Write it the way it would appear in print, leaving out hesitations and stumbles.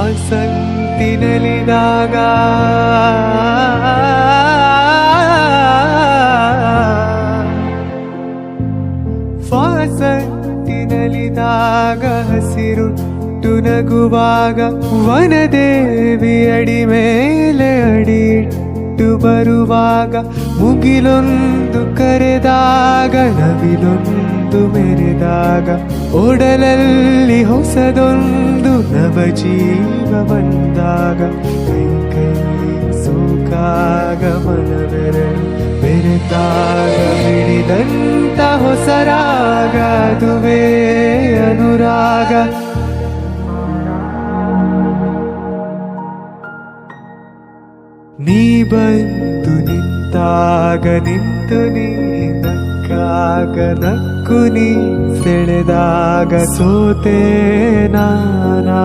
ವಾಸಂತಿನಲಿದಾಗ ವಾಸಂತಿನಲಿದಾಗ ಹಸಿರುಟ್ಟು ನಗುವಾಗ ವನದೇವಿ ಅಡಿ ಮೇಲೆ ಅಡಿಯಿಟ್ಟು ಬರುವಾಗ ಮುಗಿಲೊಂದು ಕರೆದಾಗ ನವಿಲೊಂದು ಮೆರೆದಾಗ ಒಡಲಲ್ಲಿ ಹೊಸದೊಂದು ನವಜೀವ ಬಂದಾಗ ಕೈ ಕೈ ಸೋಕಾಗ ಮನವೆರಳು ಬೆರೆತಾಗ ಹಿಡಿದಂತ ಹೊಸರಾಗ ಅದುವೇ ಅನುರಾಗ. ನೀ ಬಂದು ನಿಂತಾಗ ನಿಂತು ನೀ ನಕ್ಕಾಗ ನಕ್ಕು ನೀ ಸೆಳೆದಾಗ ಸೋತೆ ನಾನಾ